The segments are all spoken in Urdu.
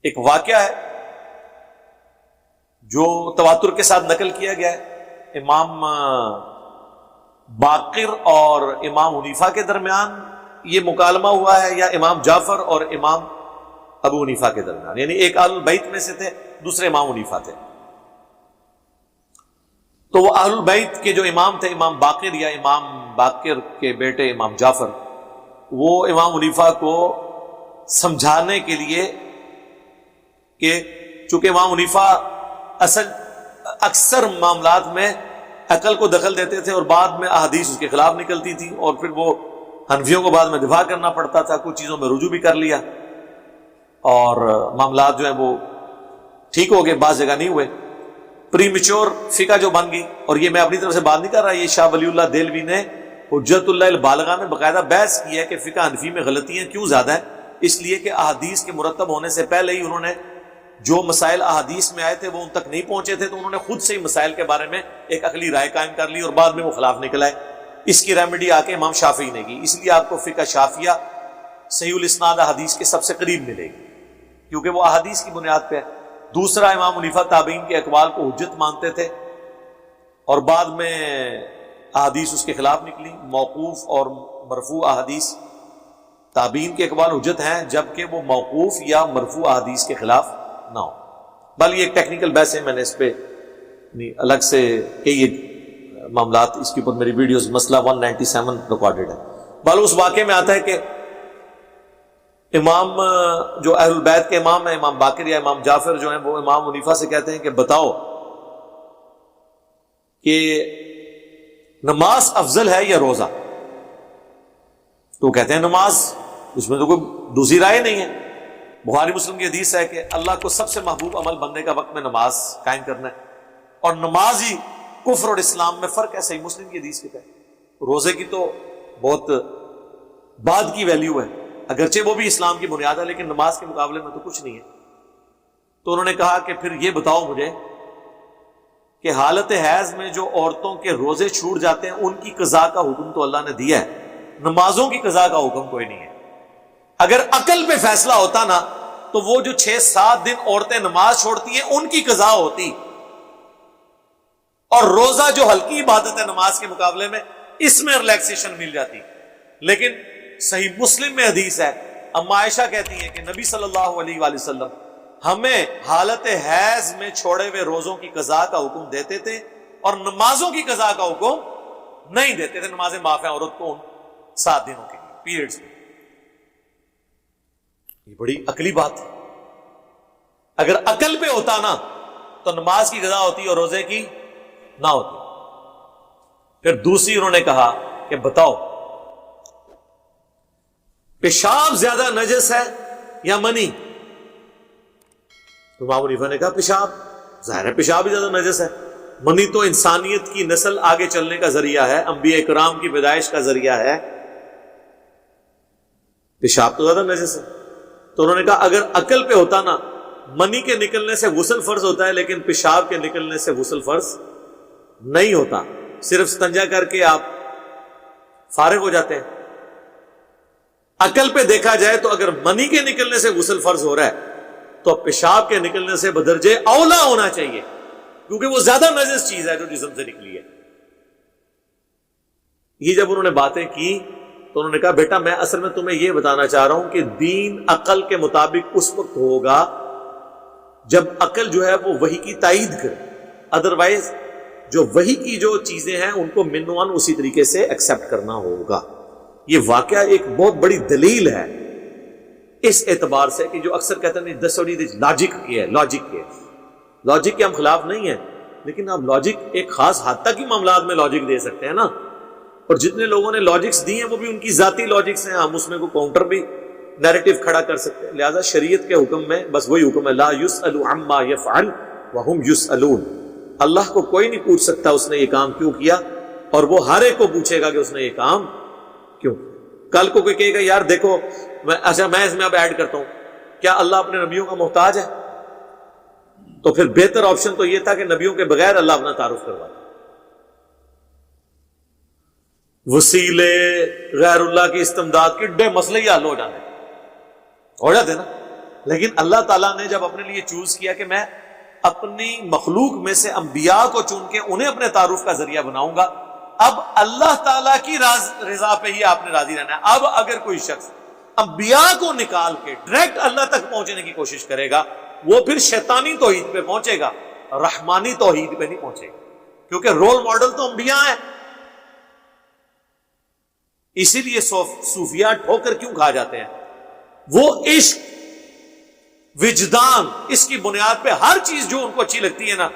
ایک واقعہ ہے جو تواتر کے ساتھ نقل کیا گیا ہے، امام باقر اور امام حنیفہ کے درمیان یہ مکالمہ ہوا ہے، یا امام جعفر اور امام ابو حنیفہ کے درمیان، یعنی ایک اہل البیت میں سے تھے، دوسرے امام حنیفہ تھے۔ تو وہ اہل البیت کے جو امام تھے، امام باقر یا امام باقر کے بیٹے امام جعفر، وہ امام حنیفہ کو سمجھانے کے لیے کہ چونکہ امام حنیفہ اکثر معاملات میں عقل کو دخل دیتے تھے اور بعد میں احادیث اس کے خلاف نکلتی تھی، اور پھر وہ حنفیوں کو بعد میں دفاع کرنا پڑتا تھا، کچھ چیزوں میں رجوع بھی کر لیا اور معاملات جو ہیں وہ ٹھیک ہو گئے، بعض جگہ نہیں ہوئے، پری میچور فقہ جو بن گئی۔ اور یہ میں اپنی طرف سے بات نہیں کر رہا، یہ شاہ ولی اللہ دہلوی نے حجت اللہ البالغہ میں باقاعدہ بحث کی ہے کہ فقہ حنفی میں غلطیاں کیوں زیادہ ہیں، اس لیے کہ احادیث کے مرتب ہونے سے پہلے ہی انہوں نے جو مسائل احادیث میں آئے تھے وہ ان تک نہیں پہنچے تھے، تو انہوں نے خود سے ہی مسائل کے بارے میں ایک عقلی رائے قائم کر لی اور بعد میں وہ خلاف نکل آئے۔ اس کی ریمیڈی آ کے امام شافعی نے کی، اس لیے آپ کو فقہ شافعیہ صحیح الاسناد احادیث کے سب سے قریب ملے گی، کیونکہ وہ احادیث کی بنیاد پہ ہے۔ دوسرا، امام حنیفہ تابعین کے اقوال کو حجت مانتے تھے اور بعد میں احادیث اس کے خلاف نکلی، موقوف اور مرفوع احادیث تابعین کے اقوال حجت ہیں جبکہ وہ موقوف یا مرفوع احادیث کے خلاف نہ ہو۔ بل یہ ایک ٹیکنیکل بحث ہے، میں نے اس پہ الگ سے کئی معاملات، اس کے اوپر میری ویڈیوز مسئلہ 197 ریکارڈڈ ہے۔ بل اس واقعے میں آتا ہے کہ امام جو اہل البیت کے امام ہیں، امام باقر یا امام جعفر جو ہیں، وہ امام حنیفہ سے کہتے ہیں کہ بتاؤ کہ نماز افضل ہے یا روزہ؟ تو کہتے ہیں نماز، اس میں تو کوئی دوسری رائے نہیں ہے۔ بخاری مسلم کی حدیث ہے کہ اللہ کو سب سے محبوب عمل بندے کا وقت میں نماز قائم کرنا ہے، اور نماز ہی کفر اور اسلام میں فرق ہے، صحیح مسلم کی حدیث کے تحت۔ روزے کی تو بہت بعد کی ویلیو ہے، اگرچہ وہ بھی اسلام کی بنیاد ہے، لیکن نماز کے مقابلے میں تو کچھ نہیں ہے۔ تو انہوں نے کہا کہ پھر یہ بتاؤ مجھے کہ حالت حیض میں جو عورتوں کے روزے چھوٹ جاتے ہیں ان کی قضا کا حکم تو اللہ نے دیا ہے، نمازوں کی قضا کا حکم کوئی نہیں ہے۔ اگر عقل پہ فیصلہ ہوتا نا تو وہ جو 6-7 دن عورتیں نماز چھوڑتی ہیں ان کی قضا ہوتی، اور روزہ جو ہلکی عبادت ہے نماز کے مقابلے میں، اس میں ریلیکسیشن مل جاتی۔ لیکن صحیح مسلم میں حدیث ہے، اما عائشہ کہتی ہیں کہ نبی صلی اللہ علیہ وآلہ وسلم ہمیں حالت حیض میں چھوڑے ہوئے روزوں کی قضا کا حکم دیتے تھے اور نمازوں کی قضا کا حکم نہیں دیتے تھے۔ نمازیں معاف ہیں عورت کو 7 دنوں کے لیے، پیریڈز میں۔ یہ بڑی عقلی بات ہے، اگر عقل پہ ہوتا نا تو نماز کی قضا ہوتی اور روزے کی نہ ہوتی۔ پھر دوسری انہوں نے کہا کہ بتاؤ پیشاب زیادہ نجس ہے یا منی؟ تو امام حنیفہ نے کہا پیشاب، ظاہر ہے پیشاب ہی زیادہ نجس ہے، منی تو انسانیت کی نسل آگے چلنے کا ذریعہ ہے، انبیاء کرام کی پیدائش کا ذریعہ ہے، پیشاب تو زیادہ نجس ہے۔ تو انہوں نے کہا اگر عقل پہ ہوتا نا، منی کے نکلنے سے غسل فرض ہوتا ہے لیکن پیشاب کے نکلنے سے غسل فرض نہیں ہوتا، صرف استنجا کر کے آپ فارغ ہو جاتے ہیں۔ عقل پہ دیکھا جائے تو اگر منی کے نکلنے سے غسل فرض ہو رہا ہے تو پیشاب کے نکلنے سے بدرجے اولا ہونا چاہیے، کیونکہ وہ زیادہ نجس چیز ہے جو جسم سے نکلی ہے۔ یہ جب انہوں نے باتیں کی تو انہوں نے کہا بیٹا میں اصل میں تمہیں یہ بتانا چاہ رہا ہوں کہ دین عقل کے مطابق اس وقت ہوگا جب عقل جو ہے وہ وحی کی تائید کرے، ادروائز جو وحی کی جو چیزیں ہیں ان کو من وان اسی طریقے سے ایکسپٹ کرنا ہوگا۔ یہ واقعہ ایک بہت بڑی دلیل ہے اس اعتبار سے کہ جو اکثر کہتے ہیں لاجک کے ہم خلاف نہیں ہیں، لیکن آپ لاجک ایک خاص حد تک ہی معاملات میں لاجک دے سکتے ہیں نا، اور جتنے لوگوں نے لاجکس دی ہیں وہ بھی ان کی ذاتی لاجکس ہیں، ہم اس میں کوئی کاؤنٹر بھی نیریٹو کھڑا کر سکتے ہیں۔ لہذا شریعت کے حکم میں بس وہی حکم ہے، لا یسأل عما یفعل وہم یسألون، اللہ کو کوئی نہیں پوچھ سکتا اس نے یہ کام کیوں کیا، اور وہ ہر ایک کو پوچھے گا کہ اس نے یہ کام کیوں۔ کل کو کوئی کہے گا یار دیکھو میں اس میں اب ایڈ کرتا ہوں، کیا اللہ اپنے نبیوں کا محتاج ہے؟ تو پھر بہتر آپشن تو یہ تھا کہ نبیوں کے بغیر اللہ اپنا تعارف کروا دے۔ وسیلے غیر اللہ کی استمداد کے ڈے مسئلے ہی حل ہو جاتے نا۔ لیکن اللہ تعالیٰ نے جب اپنے لیے چوز کیا کہ میں اپنی مخلوق میں سے انبیاء کو چن کے انہیں اپنے تعارف کا ذریعہ بناؤں گا، اب اللہ تعالیٰ کی رضا پہ ہی آپ نے راضی رہنا ہے۔ اب اگر کوئی شخص انبیاء کو نکال کے ڈائریکٹ اللہ تک پہنچنے کی کوشش کرے گا، وہ پھر شیطانی توحید پہ پہنچے گا، رحمانی توحید پہ نہیں پہنچے گا، کیونکہ رول ماڈل تو انبیاء ہیں۔ اسی لیے صوفیاء ٹھوکر کیوں کھا جاتے ہیں؟ وہ عشق، وجدان، اس کی بنیاد پہ ہر چیز جو ان کو اچھی لگتی ہے نا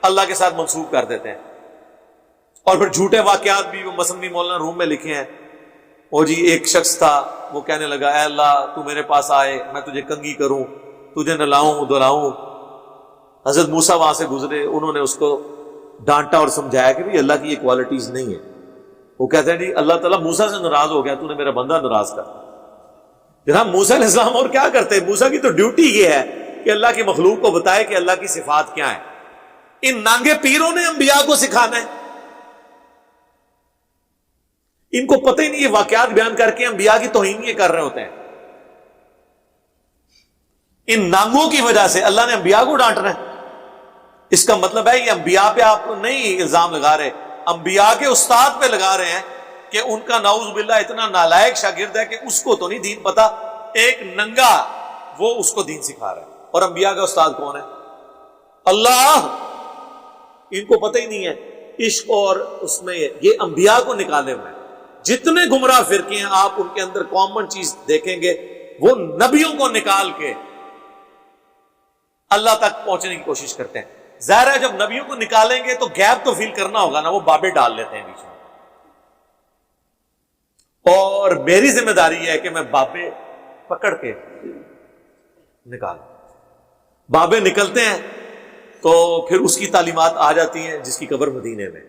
اللہ کے ساتھ منسوب کر دیتے ہیں، اور پھر جھوٹے واقعات بھی وہ مصنوی مولانا روم میں لکھے ہیں۔ وہ جی ایک شخص تھا، وہ کہنے لگا اے اللہ تو میرے پاس آئے، میں تجھے کنگھی کروں، تجھے نلاؤں دلاؤں۔ حضرت موسیٰ وہاں سے گزرے، انہوں نے اس کو ڈانٹا اور سمجھایا کہ بھی اللہ کی یہ کوالٹیز نہیں ہے۔ وہ کہتے ہیں جی اللہ تعالیٰ موسیٰ سے ناراض ہو گیا، تو نے میرا بندہ ناراض کر۔ جناب موسیٰ علیہ السلام اور کیا کرتے؟ موسیٰ کی تو ڈیوٹی یہ ہے کہ اللہ کی مخلوق کو بتائے کہ اللہ کی صفات کیا ہے۔ ان نانگے پیروں نے انبیاء کو سکھانا ہے، ان کو پتہ ہی نہیں، یہ واقعات بیان کر کے انبیاء کی توہین یہ کر رہے ہوتے ہیں۔ ان نانگوں کی وجہ سے اللہ نے انبیاء کو ڈانٹنا ہے۔ اس کا مطلب ہے یہ انبیاء پہ آپ نہیں الزام لگا رہے، انبیاء کے استاد پہ لگا رہے ہیں کہ ان کا نعوذ باللہ اتنا نالائق شاگرد ہے کہ اس کو تو نہیں دین پتا، ایک ننگا وہ اس کو دین سکھا رہا ہے۔ اور انبیاء کا استاد کون ہے؟ اللہ۔ ان کو پتہ ہی نہیں ہے عشق اور اس میں یہ انبیاء کو نکالے ہوئے ہیں۔ جتنے گمراہ فرقے ہیں آپ ان کے اندر کامن چیز دیکھیں گے، وہ نبیوں کو نکال کے اللہ تک پہنچنے کی کوشش کرتے ہیں۔ ظاہر ہے جب نبیوں کو نکالیں گے تو گیپ تو فیل کرنا ہوگا نا، وہ بابے ڈال لیتے ہیں بیچ میں، اور میری ذمہ داری ہے کہ میں بابے پکڑ کے نکال۔ بابے نکلتے ہیں تو پھر اس کی تعلیمات آ جاتی ہیں جس کی قبر مدینے میں۔